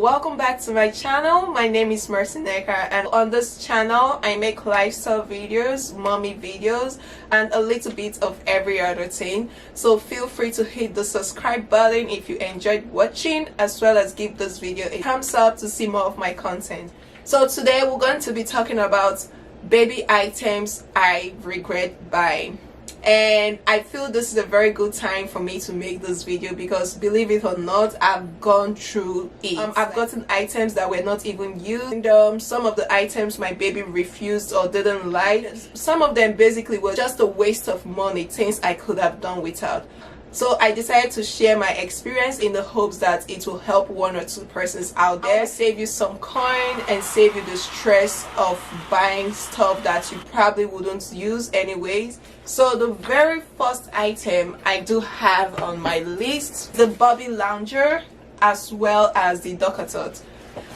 welcome back to my channel. My name is Mercy Neka, and on this channel I make lifestyle videos, mommy videos, and a little bit of every other thing. So feel free to hit the subscribe button if you enjoyed watching, as well as give this video a thumbs up to see more of my content. So today we're going to be talking about baby items I regret buying. And I feel this is a very good time for me to make this video because, believe it or not, I've gone through it. I've gotten items that were not even used. Some of the items my baby refused or didn't like. Some of them basically were just a waste of money, things I could have done without. So I decided to share my experience in the hopes that it will help one or two persons out there, save you some coin and save you the stress of buying stuff that you probably wouldn't use anyways. So the very first item I do have on my list, the Bobby Lounger as well as the DockATot.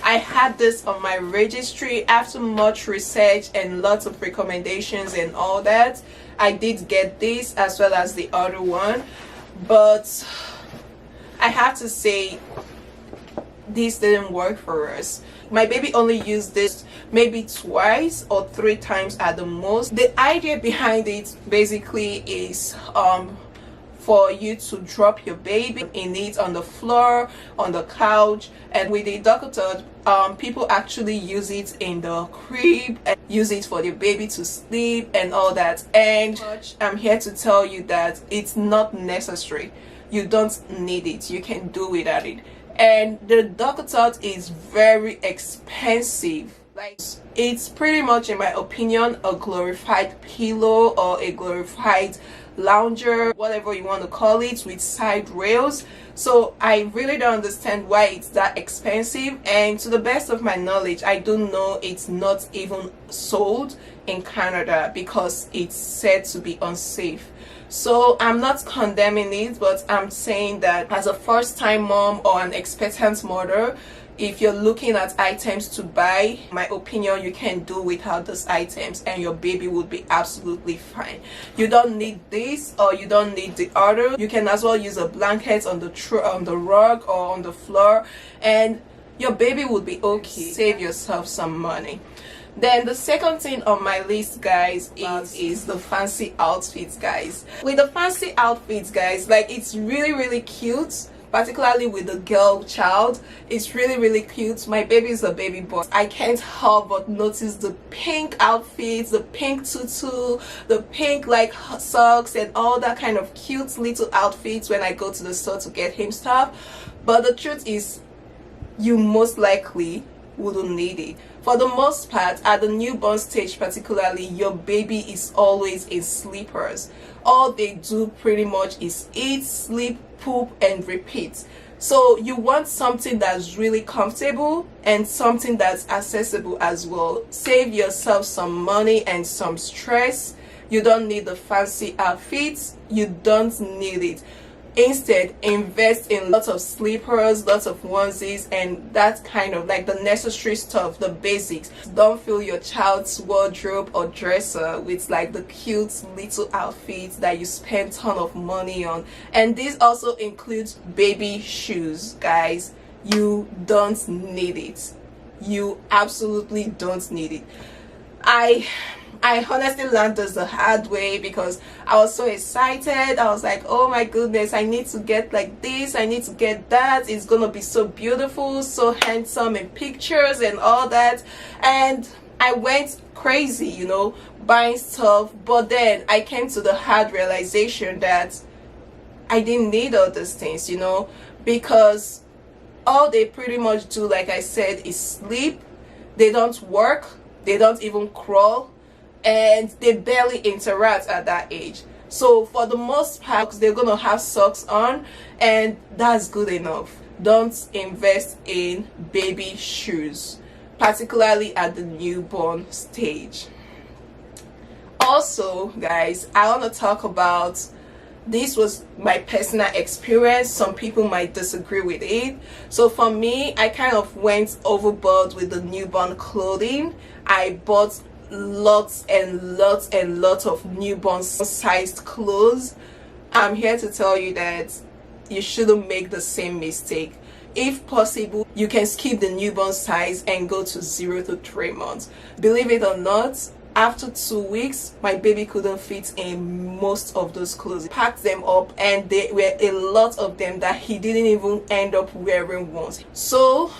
I had this on my registry after much research and lots of recommendations and all that. I did get this as well as the other one, but I have to say this didn't work for us. My baby only used this maybe twice or 3 times at the most. The idea behind it basically is for you to drop your baby in it on the floor, on the couch. And with the DockATot, people actually use it in the crib and use it for the baby to sleep and all that. And I'm here to tell you that it's not necessary. You don't need it. You can do without it. And the DockATot is very expensive. Like, it's pretty much, in my opinion, a glorified pillow or a glorified lounger, whatever you want to call it, with side rails. So I really don't understand why it's that expensive, and to the best of my knowledge, I do know it's not even sold in Canada because it's said to be unsafe. So I'm not condemning it, but I'm saying that as a first-time mom or an expectant mother, if you're looking at items to buy, my opinion, you can do without those items and your baby would be absolutely fine. You don't need this or you don't need the other. You can as well use a blanket on the rug or on the floor and your baby would be okay. Save yourself some money. Then the second thing on my list, guys, is the fancy outfits, guys. With the fancy outfits, guys, like, it's really cute, particularly with the girl child. It's really cute. My baby is a baby boy. I can't help but notice the pink outfits, the pink tutu, the pink like socks and all that kind of cute little outfits when I go to the store to get him stuff. But the truth is, you most likely wouldn't need it. For the most part, at the newborn stage particularly, your baby is always in sleepers. All they do pretty much is eat, sleep, poop, and repeat. So you want something that's really comfortable and something that's accessible as well. Save yourself some money and some stress. You don't need the fancy outfits. You don't need it. Instead, invest in lots of sleepers, lots of onesies, and that kind of like the necessary stuff, the basics. Don't fill your child's wardrobe or dresser with like the cute little outfits that you spend ton of money on. And this also includes baby shoes, guys. You don't need it. You absolutely don't need it. I honestly learned this the hard way because I was so excited. I was like, oh my goodness, I need to get like this, I need to get that. It's gonna be so beautiful, so handsome in pictures and all that. And I went crazy, you know, buying stuff. But then I came to the hard realization that I didn't need all these things, you know, because all they pretty much do, like I said, is sleep. They don't work, they don't even crawl, and they barely interact at that age. So for the most part, they're gonna have socks on, and that's good enough. Don't invest in baby shoes, particularly at the newborn stage. Also, guys, I want to talk about, this was my personal experience. Some people might disagree with it. So for me, I kind of went overboard with the newborn clothing. I bought lots and lots of newborn sized clothes. I'm here to tell you that you shouldn't make the same mistake. if possible, you can skip the newborn size and go to 0 to 3 months. Believe it or not, after 2 weeks, my baby couldn't fit in most of those clothes. He packed them up and there were a lot of them that he didn't even end up wearing once. So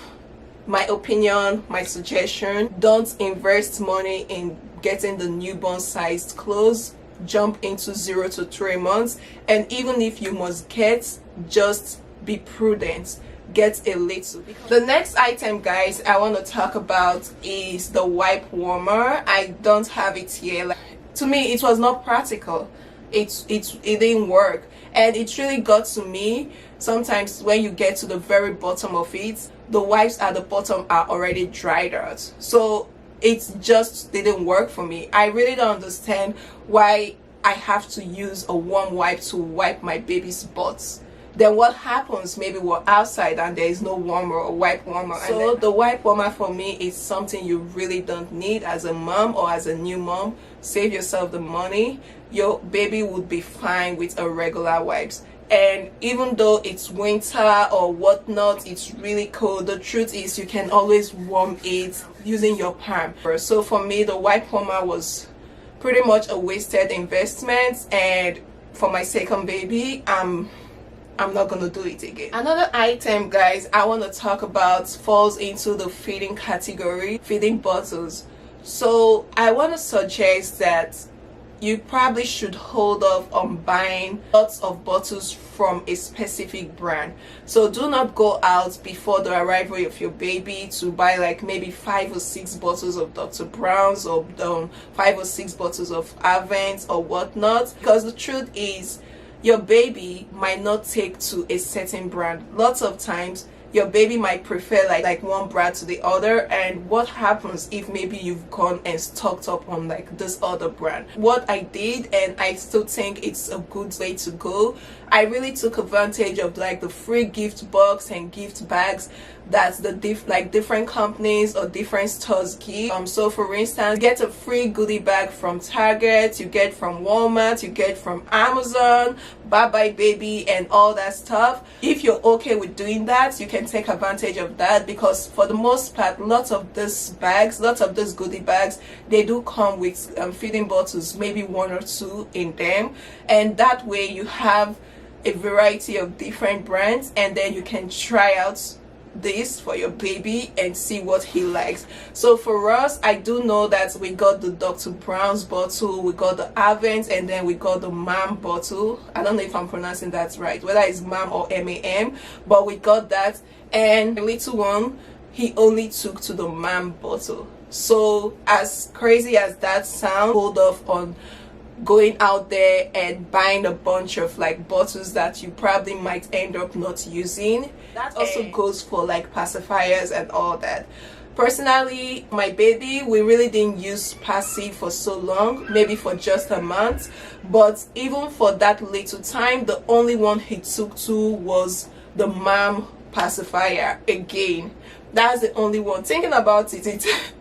my opinion, my suggestion, don't invest money in getting the newborn sized clothes. Jump into 0 to 3 months, and even if you must get, just be prudent, get a little. The next item, guys, I want to talk about is the wipe warmer. I don't have it here. To me, it was not practical. It didn't work, and it really got to me. Sometimes when you get to the very bottom of it, the wipes at the bottom are already dried out, so it just didn't work for me. I really don't understand why I have to use a warm wipe to wipe my baby's butts. Then what happens? Maybe we're outside and there is no warmer or wipe warmer. So the wipe warmer for me is something you really don't need as a mom or as a new mom. Save yourself the money. Your baby would be fine with a regular wipes. And even though it's winter or whatnot, it's really cold, the truth is you can always warm it using your palm. So for me, the wipe warmer was pretty much a wasted investment, and for my second baby, I'm not gonna do it again. Another item, guys, I want to talk about falls into the feeding category, feeding bottles. So I want to suggest that you probably should hold off on buying lots of bottles from a specific brand. So do not go out before the arrival of your baby to buy like maybe 5 or 6 bottles of Dr. Brown's or 5 or 6 bottles of Avent or whatnot, because the truth is your baby might not take to a certain brand. Lots of times your baby might prefer like one brand to the other, and what happens if maybe you've gone and stocked up on like this other brand? What I did, and I still think it's a good way to go, I really took advantage of like the free gift box and gift bags that the different companies or different stores give. So for instance, you get a free goodie bag from Target, you get from Walmart, you get from Amazon, Bye Bye Baby, and all that stuff. If you're okay with doing that, you can take advantage of that, because for the most part, lots of these goodie bags, they do come with feeding bottles, maybe 1 or 2 in them, and that way you have a variety of different brands, and then you can try out this for your baby and see what he likes. So for us, I do know that we got the Dr. Brown's bottle, we got the Avent, and then we got the MAM bottle. I don't know if I'm pronouncing that right, whether it's MAM or MAM, but we got that. And the little one, he only took to the MAM bottle. So as crazy as that sounds, hold off on going out there and buying a bunch of like bottles that you probably might end up not using. That also goes for like pacifiers and all that. Personally, my baby, we really didn't use Paci for so long, maybe for just a month, but even for that little time, the only one he took to was the MAM pacifier again. That's the only one. Thinking about it,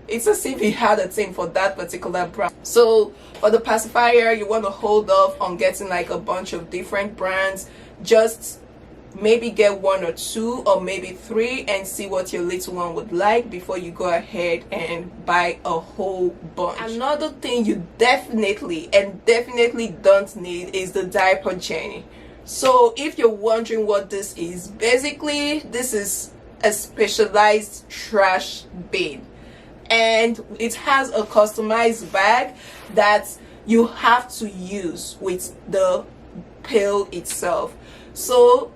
it's as if he had a thing for that particular brand. So for the pacifier, you want to hold off on getting like a bunch of different brands. Just maybe get 1 or 2 or maybe 3 and see what your little one would like before you go ahead and buy a whole bunch. Another thing you definitely don't need is the diaper genie. So if you're wondering what this is, basically this is a specialized trash bin, and it has a customized bag that you have to use with the pill itself. So,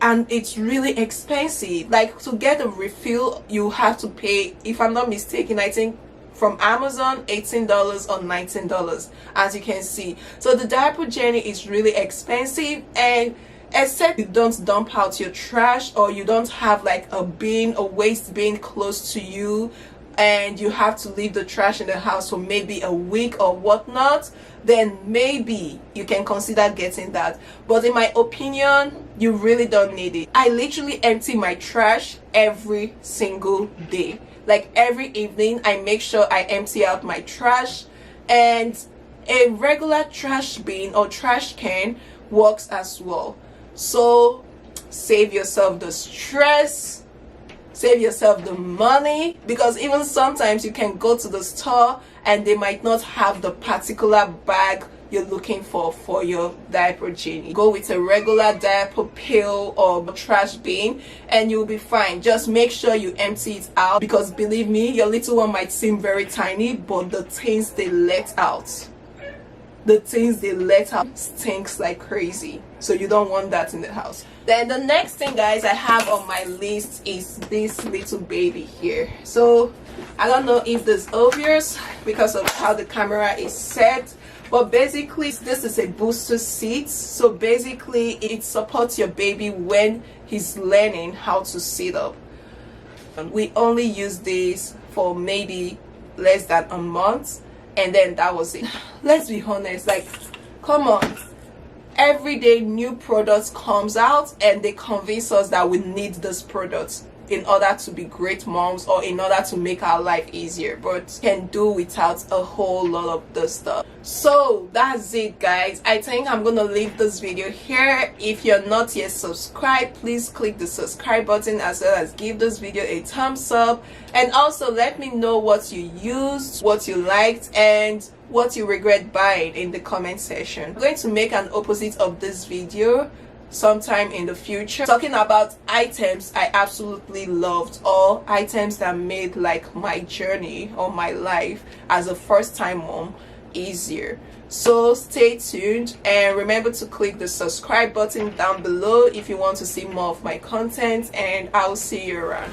and it's really expensive. Like to get a refill, you have to pay, if I'm not mistaken, I think from Amazon, $18 or $19, as you can see. So the diaper genie is really expensive, and except you don't dump out your trash, or you don't have like a bin, a waste bin close to you, and you have to leave the trash in the house for maybe a week or whatnot, then maybe you can consider getting that. But in my opinion, you really don't need it. I literally empty my trash every single day. Like every evening, I make sure I empty out my trash, and a regular trash bin or trash can works as well. So save yourself the stress, save yourself the money, because even sometimes you can go to the store and they might not have the particular bag you're looking for your diaper genie. Go with a regular diaper pail or trash bin and you'll be fine. Just make sure you empty it out, because believe me, your little one might seem very tiny, but the things they let out stinks like crazy. So you don't want that in the house. Then the next thing, guys, I have on my list is this little baby here. So I don't know if this is obvious because of how the camera is set, but basically this is a booster seat. So basically it supports your baby when he's learning how to sit up. We only use this for maybe less than a month, and then that was it. Let's be honest, like, come on, every day new products comes out and they convince us that we need this product in order to be great moms or in order to make our life easier, but can do without a whole lot of this stuff. So that's it, guys. I think I'm gonna leave this video here. If you're not yet subscribed, please click the subscribe button, as well as give this video a thumbs up, and also let me know what you used, what you liked, and what you regret buying in the comment section. I'm going to make an opposite of this video sometime in the future, talking about items I absolutely loved, or items that made like my journey or my life as a first-time mom easier. So stay tuned and remember to click the subscribe button down below if you want to see more of my content, and I'll see you around.